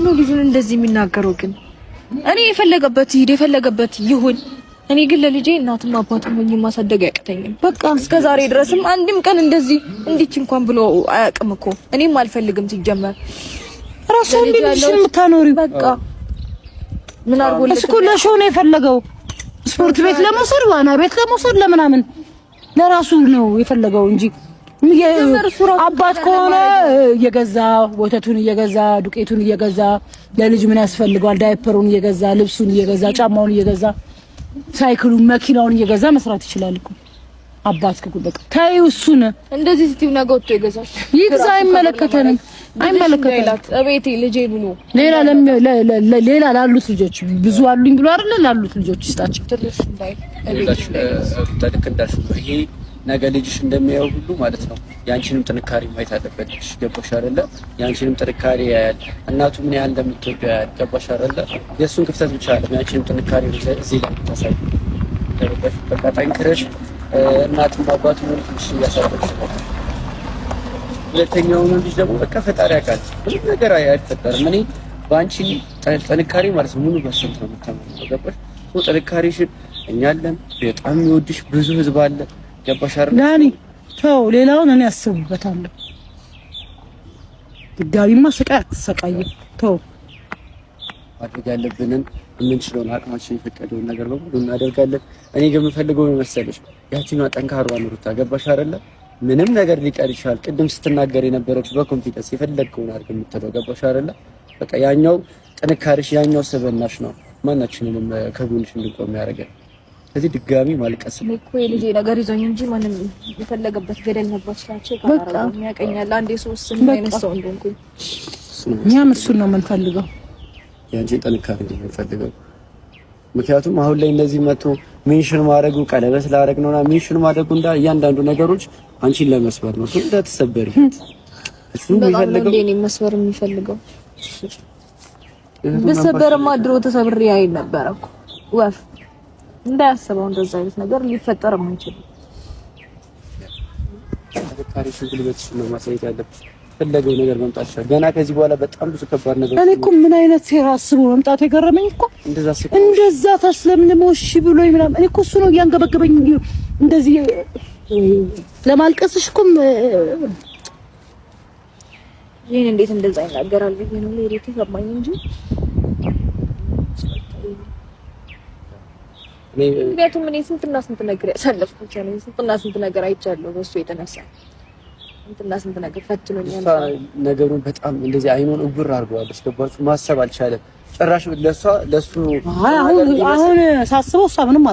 ነው ልጁን እንደዚህ የሚናገረው? ግን እኔ የፈለገበት ይሄድ የፈለገበት ይሁን። እኔ ግን ለልጄ እናትም አባትም ሆኜ ማሳደግ ያቅተኛል። በቃ እስከዛሬ ድረስም አንድም ቀን እንደዚህ እንዲች እንኳን ብሎ አያውቅም እኮ። እኔም አልፈልግም ሲጀመር ራሱ ልጅሽ የምታኖሪው በቃ ምን አርጎልሽ እኮ ለሾው ነው የፈለገው። ስፖርት ቤት ለመውሰድ ዋና ቤት ለመውሰድ ለምናምን ለራሱ ነው የፈለገው እንጂ አባት ከሆነ እየገዛ ወተቱን እየገዛ ዱቄቱን እየገዛ ለልጅ ምን ያስፈልገዋል ዳይፐሩን እየገዛ ልብሱን እየገዛ ጫማውን እየገዛ ሳይክሉን መኪናውን እየገዛ መስራት ይችላል እኮ አባት ከጉበቅ ታዩ እሱን እንደዚህ ስትይ ነገ ወጥቶ ይገዛል። ይግዛ አይመለከተንም እቤቴ ልጄ ብሎ ሌላ ላሉት ልጆች ብዙ አሉኝ ብሎ አይደለ ላሉት ልጆች ይስጣቸው። ይሄ ነገ ልጅሽ እንደሚያየው ሁሉ ማለት ነው ያንቺንም ጥንካሬ ማየት አለበት። ልጅሽ ገባሽ አይደለ? ያንቺንም ጥንካሬ ያያል። እናቱ ምን ያህል እንደምትወደው ያያል። ገባሽ አይደለ? የእሱን ክፍተት ብቻ አይደለም ያንቺንም ጥንካሬ እዚህ ላይ ታሳይ። በቃ ጠንክረሽ እናቱም አባቱም ልጅሽ እያሳደግሽ ነው። ሁለተኛው ልጅ ደግሞ በቃ ፈጣሪ ያውቃል። ምንም ነገር አይፈጠርም። እኔ በአንቺ ጥንካሬ ማለት ነው ሙሉ በሰንት ነው የምታመነው። ገባሽ? ጥንካሬሽን እኛ አለን። በጣም የሚወድሽ ብዙ ህዝብ አለ። ገባሽ አይደል? ዳኒ ተው፣ ሌላውን እኔ አስብበታለሁ። ድጋሚማ ስቃይ አትሰቃይም። ተው፣ ማድረግ ያለብንን የምንችለውን አቅማችን የፈቀደውን ነገር በሙሉ እናደርጋለን። እኔ ግን የምፈልገው መሰለሽ ያቺን ጠንካራዋን ሩታ ገባሽ አይደለ? ምንም ነገር ሊቀር ይችላል። ቅድም ስትናገር የነበረች በኮንፊደንስ የፈለግከውን አድርግ የምትለው ገባሽ አይደለ? በቃ ያኛው ጥንካሬሽ ያኛው ሰበናሽ ነው ማናችንንም ከጎንሽ እንድንቆም ያደርጋል። ስለዚህ ድጋሚ ማልቀስ ነው እኮ የልጄ ነገር ይዞኝ እንጂ ማንም የፈለገበት ገደል ነበር ስላቸው ካራራ የሚያቀኛል። አንዴ ሶስት እንደነሳው እንደንኩኝ እኛም እሱን ነው የምንፈልገው፣ ያንቺን ጥንካሬ ነው የምንፈልገው። ምክንያቱም አሁን ላይ እንደዚህ መቶ ሜንሽን ማድረጉ ቀለበት ላደርግ ነውና ሜንሽን ማድረጉ እንዳ እያንዳንዱ ነገሮች አንቺን ለመስበር ነው። እሱ እንዳትሰበሪ እሱ የሚፈልገው እኔ መስበር የሚፈልገው በሰበረማ ድሮ ተሰብሬ አይ ነበር እኮ ወፍ እንዳያስበው እንደዛ አይነት ነገር ሊፈጠር የማይችል ታሪክ ጉልበትሽ ነው ማሳየት ያለብሽ። ፈለገው ነገር መምጣት ይችላል። ገና ከዚህ በኋላ በጣም ብዙ ከባድ ነገር እኔ እኮ ምን አይነት ሴራ አስቦ መምጣት የገረመኝ እኮ እንደዛ ታስለምልሞሽ ብሎኝ ምናምን እኔ እኮ እሱ ነው እያንገበገበኝ እንደዚህ ለማልቀስሽ እኮ ይሄን እንዴት እንደዛ ይናገራል ብዬ ነው ለሪቲ ሰማኝ እንጂ ምክንያቱም እኔ ስንትና ስንት ነገር ያሳለፍኩት ነው። ስንትና ስንት ነገር አይቻለሁ በሱ የተነሳ ስንትና ስንት ነገር ፈትኖኛል። ነገሩን በጣም እንደዚህ አይኑን እጉር አድርገዋለች። ገባችሁ? ማሰብ አልቻለም ጭራሽ ለሱ አሁን ሳስበው እሷ ምንም